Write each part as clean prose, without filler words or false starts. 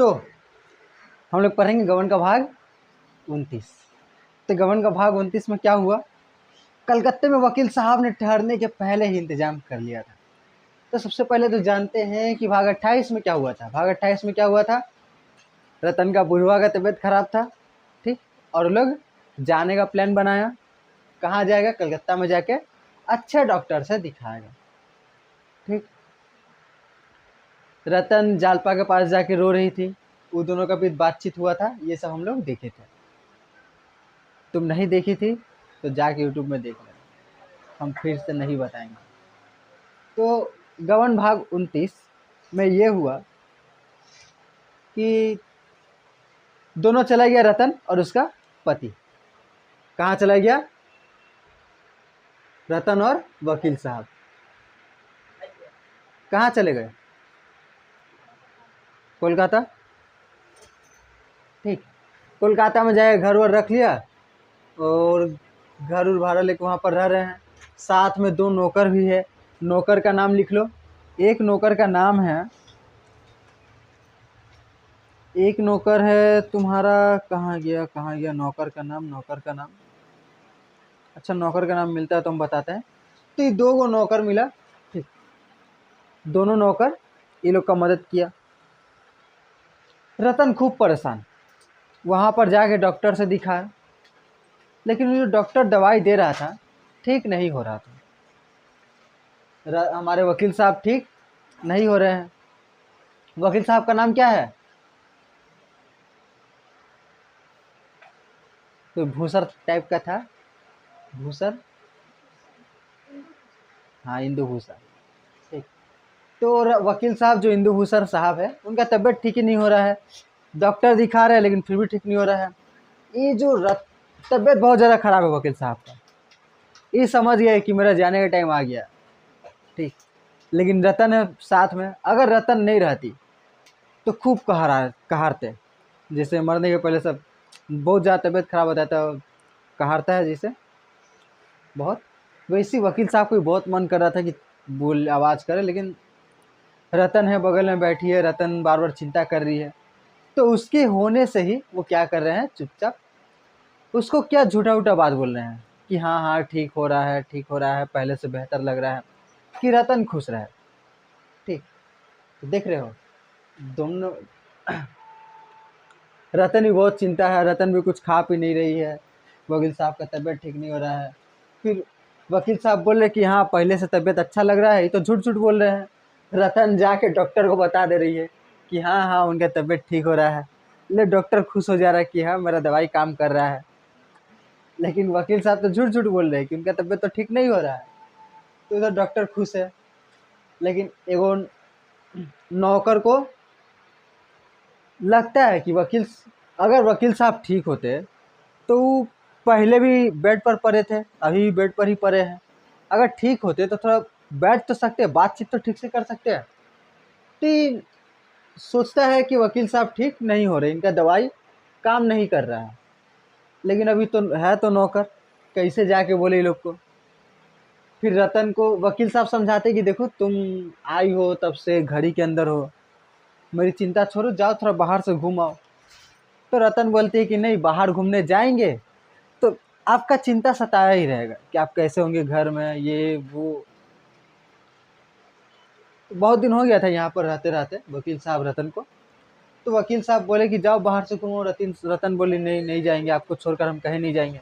तो हम लोग पढ़ेंगे गबन का भाग 29। तो गबन का भाग 29 में क्या हुआ, कलकत्ते में वकील साहब ने ठहरने के पहले ही इंतजाम कर लिया था। तो सबसे पहले तो जानते हैं कि भाग 28 में क्या हुआ था। भाग 28 में क्या हुआ था, रतन का बुढ़वा का तबीयत खराब था, ठीक, और लोग जाने का प्लान बनाया। कहाँ जाएगा, कलकत्ता में जाके अच्छे डॉक्टर से दिखाएगा, ठीक। रतन जालपा के पास जाके रो रही थी, वो दोनों का भी बातचीत हुआ था, ये सब हम लोग देखे थे। तुम नहीं देखी थी तो जाके यूट्यूब में देख लेना, हम फिर से नहीं बताएंगे। तो गबन भाग 29 में ये हुआ कि दोनों चला गया, रतन और उसका पति। कहाँ चला गया, रतन और वकील साहब कहाँ चले गए, कोलकाता, ठीक। कोलकाता में जाके घर वर रख लिया और घर उर भाड़ा लेके वहाँ पर रह रहे हैं। साथ में 2 नौकर भी है। नौकर का नाम लिख लो। एक नौकर का नाम है, एक नौकर है तुम्हारा, कहाँ गया नौकर का नाम, अच्छा नौकर का नाम मिलता है तो हम बताते हैं। तो ये 2 नौकर मिला, ठीक। दोनों नौकर ये लोग का मदद किया। रतन खूब परेशान, वहाँ पर जाके डॉक्टर से दिखाया, लेकिन जो डॉक्टर दवाई दे रहा था ठीक नहीं हो रहा था। हमारे वकील साहब ठीक नहीं हो रहे हैं। वकील साहब का नाम क्या है, तो भूसर टाइप का था, भूसर, हाँ इंदु भूसर, ठीक। तो वकील साहब जो इंदु भूसर साहब है, उनका तबीयत ठीक ही नहीं हो रहा है। डॉक्टर दिखा रहे हैं लेकिन फिर भी ठीक नहीं हो रहा है। ये जो तबीयत बहुत ज़्यादा खराब है वकील साहब का। ये समझ गए कि मेरा जाने का टाइम आ गया, ठीक। लेकिन रतन है साथ में, अगर रतन नहीं रहती तो खूब कहारते, जैसे मरने के पहले सब बहुत ज़्यादा तबीयत खराब होता है तो कहारता है जैसे बहुत, वैसे वकील साहब को बहुत मन कर रहा था कि बोल आवाज़ करे, लेकिन रतन है बगल में बैठी है, रतन बार बार चिंता कर रही है। तो उसके होने से ही वो क्या कर रहे हैं, चुपचाप उसको क्या झूठा उठा बात बोल रहे हैं कि हाँ हाँ ठीक हो रहा है, ठीक हो रहा है, पहले से बेहतर लग रहा है, कि रतन खुश रहे, ठीक। तो देख रहे हो दोनों, रतन भी बहुत चिंता है, रतन भी कुछ खा पी नहीं रही है, वकील साहब का तबीयत ठीक नहीं हो रहा है। फिर वकील साहब बोल रहे कि हाँ पहले से तबीयत अच्छा लग रहा है, ये तो झूठ झूठ बोल रहे हैं। रतन जाके डॉक्टर को बता दे रही है कि हाँ हाँ उनका तबीयत ठीक हो रहा है। ले डॉक्टर खुश हो जा रहा है कि हाँ मेरा दवाई काम कर रहा है, लेकिन वकील साहब तो झूठ झूठ बोल रहे हैं कि उनका तबीयत तो ठीक नहीं हो रहा है। तो इधर डॉक्टर खुश है, लेकिन एगो नौकर को लगता है कि अगर वकील साहब ठीक होते तो वो पहले भी बेड पर पड़े थे, अभी भी बेड पर ही पड़े हैं। अगर ठीक होते तो थोड़ा बैठ तो सकते हैं, बातचीत तो ठीक से कर सकते हैं। तो ये सोचता है कि वकील साहब ठीक नहीं हो रहे, इनका दवाई काम नहीं कर रहा है, लेकिन अभी तो है तो नौकर, कैसे जाके बोले ये लोग को। फिर रतन को वकील साहब समझाते कि देखो तुम आई हो तब से घड़ी के अंदर हो, मेरी चिंता छोड़ो, जाओ थोड़ा बाहर से घूम आओ। तो रतन बोलती है कि नहीं, बाहर घूमने जाएंगे तो आपका चिंता सताया ही रहेगा कि आप कैसे होंगे घर में, ये वो। बहुत दिन हो गया था यहाँ पर रहते रहते वकील साहब रतन को। तो वकील साहब बोले कि जाओ बाहर से घूमो। रतन बोली नहीं नहीं जाएंगे, आपको छोड़कर हम कहीं नहीं जाएंगे।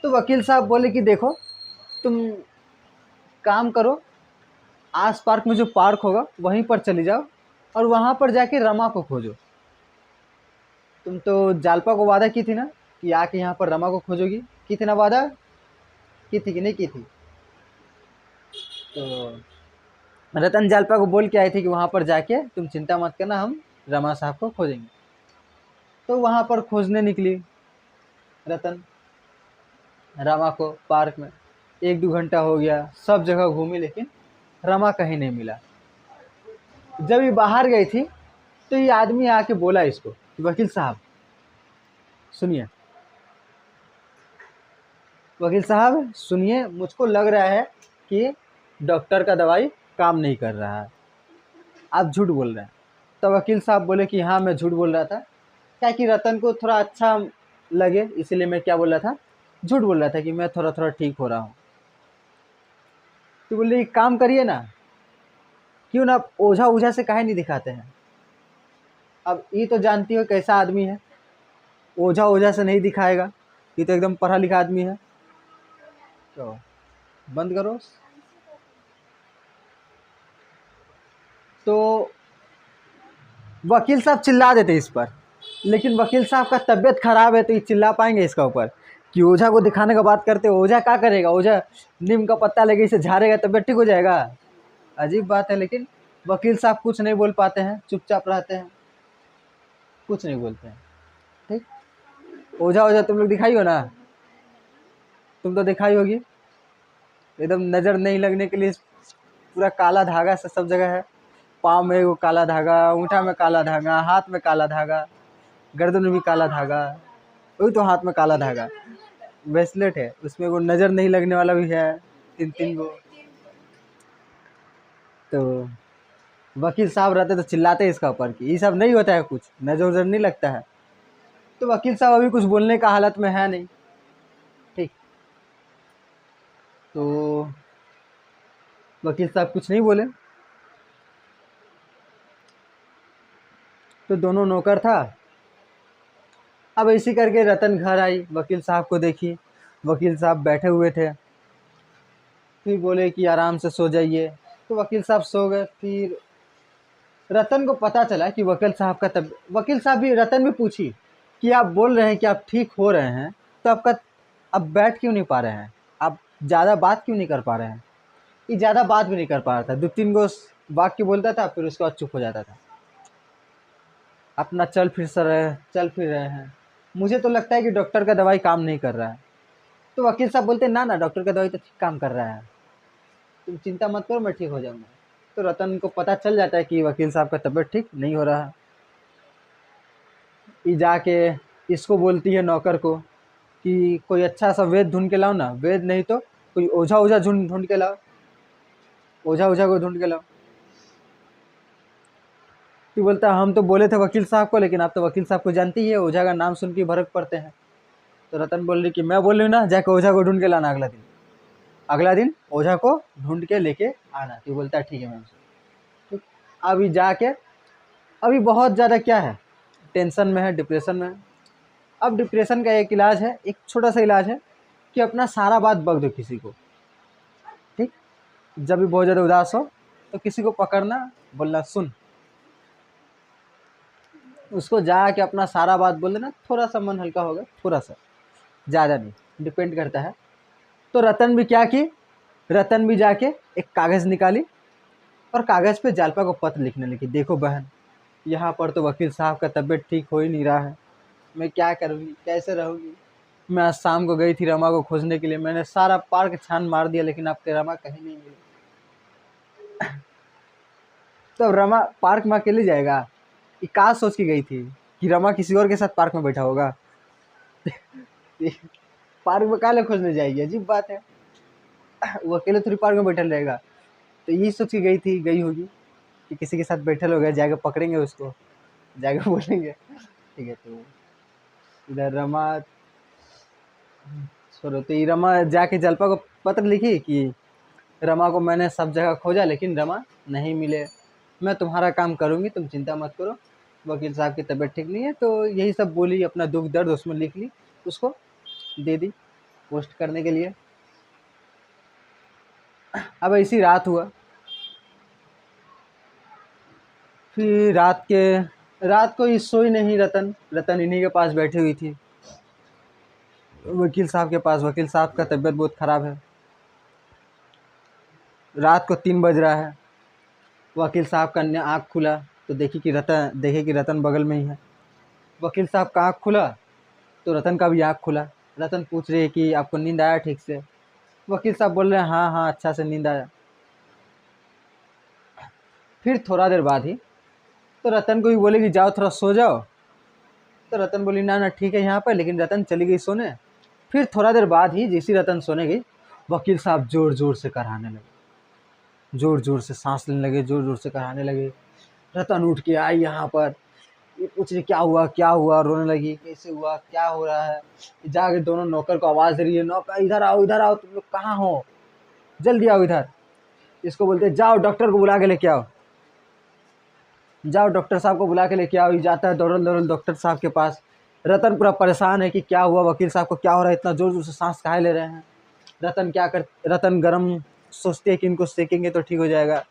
तो वकील साहब बोले कि देखो तुम काम करो, आस पार्क में जो पार्क होगा वहीं पर चली जाओ और वहाँ पर जाके रमा को खोजो। तुम तो जालपा को वादा की थी ना कि आके यहाँ पर रमा को खोजोगी, की थी ना वादा, की थी कि नहीं की थी। तो रतन जालपा को बोल के आई थी कि वहाँ पर जाके तुम चिंता मत करना, हम रमा साहब को खोजेंगे। तो वहाँ पर खोजने निकली रतन रमा को पार्क में। 1-2 घंटा हो गया, सब जगह घूमी, लेकिन रमा कहीं नहीं मिला। जब ये बाहर गई थी तो ये आदमी आके बोला इसको, वकील साहब सुनिए, वकील साहब सुनिए, मुझको लग रहा है कि डॉक्टर का दवाई काम नहीं कर रहा है, आप झूठ बोल रहे हैं। तो वकील साहब बोले कि हाँ मैं झूठ बोल रहा था, क्या कि रतन को थोड़ा अच्छा लगे, इसीलिए मैं क्या बोल रहा था, झूठ बोल रहा था कि मैं थोड़ा थोड़ा ठीक हो रहा हूँ। तो बोले एक काम करिए ना, क्यों ना आप ओझा ओझा से काहे नहीं दिखाते हैं। अब ये तो जानती हो कैसा आदमी है, ओझा ओझा से नहीं दिखाएगा, ये तो एकदम पढ़ा लिखा आदमी है। तो बंद करो। तो वकील साहब चिल्ला देते इस पर, लेकिन वकील साहब का तबीयत खराब है तो ये चिल्ला पाएंगे इसका ऊपर कि ओझा को दिखाने का बात करते, ओझा क्या करेगा, ओझा नीम का पत्ता लेके इसे झाड़ेगा तबीयत ठीक हो जाएगा। अजीब बात है, लेकिन वकील साहब कुछ नहीं बोल पाते हैं, चुपचाप रहते हैं, कुछ नहीं बोलते हैं। ठीक, ओझा ओझा तुम लोग दिखाई हो ना, तुम तो दिखाई होगी, एकदम नज़र नहीं लगने के लिए पूरा काला धागा से सब जगह है, पाँव में वो काला धागा, ऊँटा में काला धागा, हाथ में काला धागा, गर्दन में भी काला धागा, वही तो हाथ में काला धागा ब्रेसलेट है, उसमें वो नज़र नहीं लगने वाला भी है, 3-3 गो। तो वकील साहब रहते तो चिल्लाते इसका ऊपर कि ये सब नहीं होता है, कुछ नज़र उजर नहीं लगता है। तो वकील साहब अभी कुछ बोलने का हालत में है नहीं। ठीक, तो वकील साहब कुछ नहीं बोले। तो दोनों नौकर था, अब इसी करके रतन घर आई, वकील साहब को देखी, वकील साहब बैठे हुए थे, फिर बोले कि आराम से सो जाइए। तो वकील साहब सो गए। फिर रतन को पता चला कि वकील साहब का वकील साहब भी, रतन भी पूछी कि आप बोल रहे हैं कि आप ठीक हो रहे हैं, तो आपका अब बैठ क्यों नहीं पा रहे हैं, आप ज़्यादा बात क्यों नहीं कर पा रहे हैं। ये ज़्यादा बात भी नहीं कर पा रहा था, 2-3 गो वाक्य बोलता था, फिर उसके बाद चुप हो जाता था, अपना चल फिर रहे हैं। मुझे तो लगता है कि डॉक्टर का दवाई काम नहीं कर रहा है। तो वकील साहब बोलते ना ना, डॉक्टर का दवाई तो ठीक काम कर रहा है, तुम चिंता मत करो, मैं ठीक हो जाऊंगा। तो रतन को पता चल जाता है कि वकील साहब का तबीयत ठीक नहीं हो रहा है। ये जाके इसको बोलती है नौकर को कि कोई अच्छा सा वेद ढूंढ के लाओ ना, वेद नहीं तो कोई ओझा ओझा ढूंढ ढूंढ के लाओ, ओझा ओझा को ढूंढ के लाओ। तो बोलता है हम तो बोले थे वकील साहब को, लेकिन आप तो वकील साहब को जानती ही है, ओझा का नाम सुन के भड़क पड़ते हैं। तो रतन बोल रही कि मैं बोल रही हूँ ना, जाके ओझा को ढूंढ के लाना अगला दिन ओझा को ढूंढ के लेके आना। तो बोलता है ठीक है मैम। तो अभी जाके, अभी बहुत ज़्यादा क्या है, टेंशन में है, डिप्रेशन में है। अब डिप्रेशन का एक इलाज है, एक छोटा सा इलाज है कि अपना सारा बात बक दो किसी को। ठीक, जब भी बहुत ज़्यादा उदास हो तो किसी को पकड़ना, बोलना सुन, उसको जाके अपना सारा बात बोल देना, थोड़ा सा मन हल्का होगा, थोड़ा सा, ज़्यादा नहीं, डिपेंड करता है। तो रतन भी क्या की, रतन भी जाके एक कागज़ निकाली और कागज़ पे जालपा को पत्र लिखने लगी, देखो बहन, यहाँ पर तो वकील साहब का तबीयत ठीक हो ही नहीं रहा है, मैं क्या करूँगी, कैसे रहूँगी। मैं आज शाम को गई थी रमा को खोजने के लिए, मैंने सारा पार्क छान मार दिया, लेकिन आपके रमा कहीं नहीं मिली। तो अब रमा पार्क में अकेले जाएगा, ये कहाँ सोच के गई थी कि रमा किसी और के साथ पार्क में बैठा होगा। पार्क में काले खोजने जाएगी, अजीब बात है, वो अकेले थोड़ी पार्क में बैठल रहेगा। तो यही सोच के गई थी, गई होगी कि किसी के साथ बैठल हो गया, जाके पकड़ेंगे उसको, जाके बोलेंगे। ठीक है, तो इधर रमा, छोड़ो, तो ये रमा जाके जलपा को पत्र लिखी कि रमा को मैंने सब जगह खोजा, लेकिन रमा नहीं मिले, मैं तुम्हारा काम करूँगी, तुम चिंता मत करो, वकील साहब की तबीयत ठीक नहीं है। तो यही सब बोली, अपना दुख दर्द उसमें लिख ली, उसको दे दी पोस्ट करने के लिए। अब ऐसी रात हुआ, फिर रात को ये सोई नहीं, रतन रतन इन्हीं के पास बैठी हुई थी, वकील साहब के पास। वकील साहब का तबीयत बहुत ख़राब है। रात को 3 बज रहा है, वकील साहब का आँख खुला तो देखे कि रतन बगल में ही है। वकील साहब का आँख खुला तो रतन का भी आँख खुला। रतन पूछ रही है कि आपको नींद आया ठीक से। वकील साहब बोल रहे हैं हाँ हाँ अच्छा से नींद आया। फिर थोड़ा देर बाद ही तो रतन को भी बोले कि जाओ थोड़ा सो जाओ। तो रतन बोली ना ना ठीक है यहाँ पर, लेकिन रतन चली गई सोने। फिर थोड़ा देर बाद ही जैसी रतन सोने गई, वकील साहब ज़ोर ज़ोर से कराने लगे, ज़ोर ज़ोर से सांस लेने लगे, ज़ोर ज़ोर से कराने लगे। रतन उठ के आई यहाँ पर, ये पूछ रही क्या हुआ, रोने लगी, कैसे हुआ, क्या हो रहा है। जाके दोनों नौकर को आवाज़ दे रही है, नौकर इधर आओ, तुम लोग कहाँ हो, जल्दी आओ इधर। इसको बोलते जाओ डॉक्टर को बुला के लेके आओ, जाओ डॉक्टर साहब को बुला के लेके आओ। ये जाता है दौड़ल दौड़ल डॉक्टर साहब के पास। रतन पूरा परेशान है कि क्या हुआ, वकील साहब को क्या हो रहा है, इतना ज़ोर ज़ोर से सांस काहे ले रहे हैं। रतन गरम सोचते हैं कि इनको सेकेंगे तो ठीक हो जाएगा,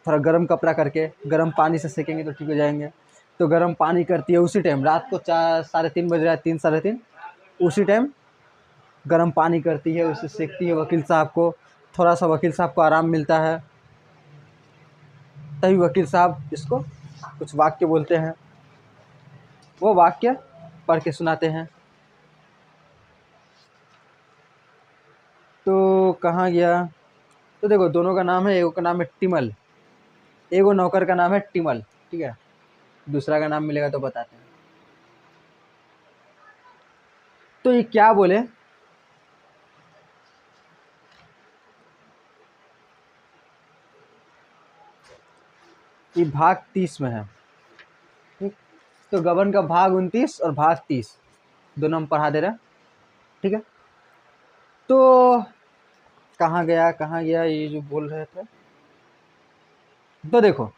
थोड़ा गर्म कपड़ा करके गर्म पानी से सेकेंगे तो ठीक हो जाएंगे। तो गर्म पानी करती है उसी टाइम, रात को 3:30 बज रहा है, 3 साढ़े 3, उसी टाइम गर्म पानी करती है, उसे सेकती है वकील साहब को। थोड़ा सा वकील साहब को आराम मिलता है। तभी वकील साहब इसको कुछ वाक्य बोलते हैं, वो वाक्य पढ़ के सुनाते हैं। तो कहाँ गया, तो देखो दोनों का नाम है, एगो का नाम है टिमल, एगो नौकर का नाम है टिमल, ठीक है। दूसरा का नाम मिलेगा तो बताते हैं। तो ये क्या बोले, ये भाग 30 में है, ठीक। तो गबन का भाग 29 और भाग 30 दोनों हम पढ़ा दे रहे हैं, ठीक है। तो कहाँ गया ये जो बोल रहे थे। तो देखो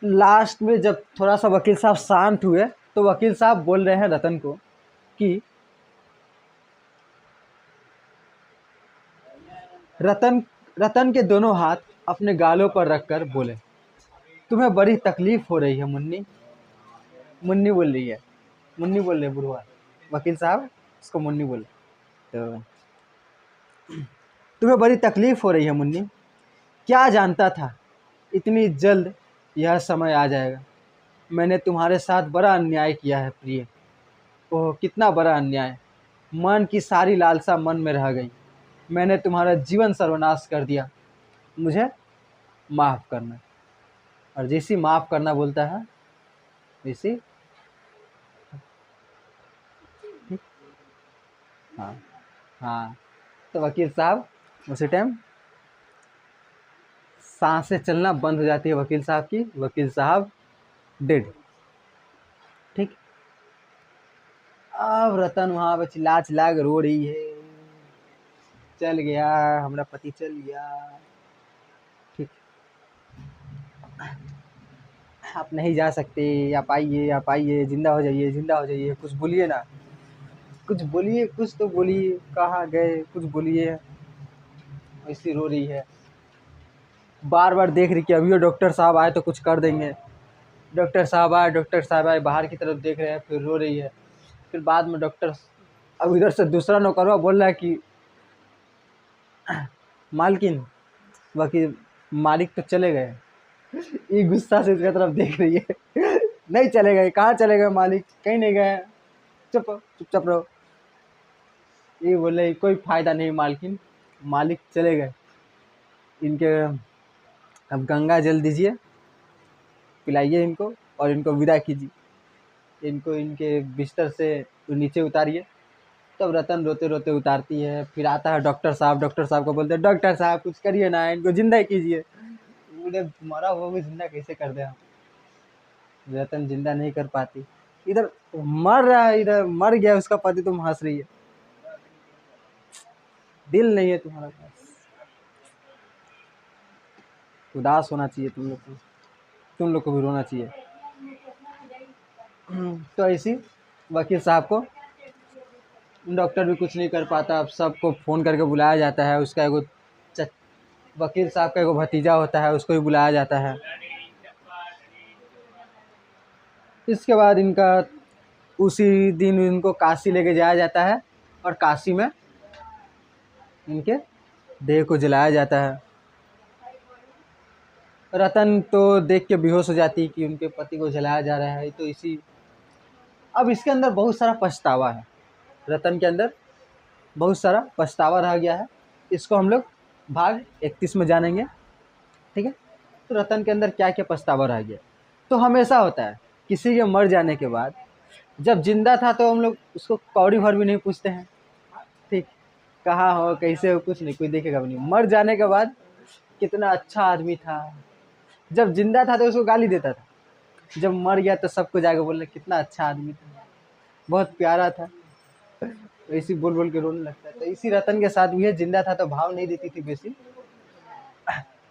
लास्ट में जब थोड़ा सा वकील साहब शांत हुए, तो वकील साहब बोल रहे हैं रतन को कि रतन के दोनों हाथ अपने गालों पर रखकर बोले, तुम्हें बड़ी तकलीफ हो रही है मुन्नी। मुन्नी बोल रही है, मुन्नी बोल रहे बुढ़वा, वकील साहब उसको मुन्नी बोले। तो तुम्हें बड़ी तकलीफ हो रही है मुन्नी, क्या जानता था इतनी जल्द यह समय आ जाएगा। मैंने तुम्हारे साथ बड़ा अन्याय किया है प्रिय, ओह कितना बड़ा अन्याय। मन की सारी लालसा मन में रह गई, मैंने तुम्हारा जीवन सर्वनाश कर दिया, मुझे माफ़ करना। और जैसी माफ़ करना बोलता है वैसी, हाँ हाँ। तो वकील साहब उसी टाइम सांसें चलना बंद हो जाती है वकील साहब की, वकील साहब डेड, ठीक। अब रतन वहाँ पे चिल्ला चिल्ला के रो रही है, चल गया हमारा पति, चल गया, ठीक। आप नहीं जा सकते, आप आइए, जिंदा हो जाइए, जिंदा हो जाइए, कुछ बोलिए ना, कुछ बोलिए, कुछ तो बोलिए, कहाँ गए, कुछ बोलिए। ऐसी रो रही है, बार बार देख रही कि अभी वो डॉक्टर साहब आए तो कुछ कर देंगे। डॉक्टर साहब आए, बाहर की तरफ देख रहे हैं, फिर रो रही है। फिर बाद में डॉक्टर, अब इधर से दूसरा नौकरवा बोल रहा है कि मालकिन, वकील मालिक तो चले गए। ये गुस्सा से इसका तरफ देख रही है नहीं चले गए, कहाँ चले गए मालिक, कहीं नहीं गए, चुपचाप रहो। ये बोले कोई फायदा नहीं मालकिन, मालिक चले गए, इनके अब गंगा जल दीजिए, पिलाइए इनको और इनको विदा कीजिए, इनको इनके बिस्तर से नीचे उतारिए। तब रतन रोते रोते उतारती है। फिर आता है डॉक्टर साहब को बोलते हैं डॉक्टर साहब कुछ करिए ना, इनको जिंदा कीजिए। बोले मरा हुआ भी जिंदा कैसे कर दे हम, रतन जिंदा नहीं कर पाती। इधर मर रहा है, इधर मर गया उसका पति, तुम हंस रही है, दिल नहीं है तुम्हारा पास। उदास होना चाहिए तुम लोग को, तुम लोग को भी रोना चाहिए। तो ऐसी वकील साहब को डॉक्टर भी कुछ नहीं कर पाता, अब सबको फ़ोन करके बुलाया जाता है। उसका एगो वकील साहब का एगो भतीजा होता है, उसको भी बुलाया जाता है। इसके बाद इनका उसी दिन इनको काशी लेके जाया जाता है और काशी में इनके देह को जलाया जाता है। रतन तो देख के बेहोश हो जाती है कि उनके पति को जलाया जा रहा है। तो इसी, अब इसके अंदर बहुत सारा पछतावा है, रतन के अंदर बहुत सारा पछतावा रह गया है। इसको हम लोग भाग 31 में जानेंगे, ठीक है। तो रतन के अंदर क्या क्या पछतावा रह गया। तो हमेशा होता है किसी के मर जाने के बाद, जब जिंदा था तो हम लोग उसको कौड़ी भर भी नहीं पूछते हैं, ठीक, कहाँ हो कैसे हो कुछ नहीं, कोई देखेगा भी नहीं। मर जाने के बाद कितना अच्छा आदमी था, जब जिंदा था तो उसको गाली देता था, जब मर गया तो सबको जाके बोलने कितना अच्छा आदमी था, बहुत प्यारा था। ऐसी बोल बोल के रोने लगता है। तो इसी रतन के साथ भी है, जिंदा था तो भाव नहीं देती थी बेसी,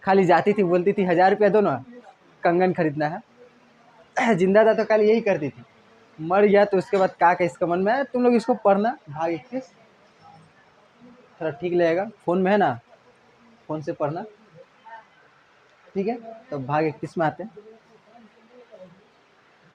खाली जाती थी बोलती थी 1000 रुपया दो ना, कंगन खरीदना है। जिंदा था तो खाली यही करती थी। मर गया तो उसके बाद का इसका मन में है, तुम लोग इसको पढ़ना भाग 21, थोड़ा ठीक लगेगा, फोन में है ना, फोन से पढ़ना, ठीक है। तो भाग 21 में आते हैं।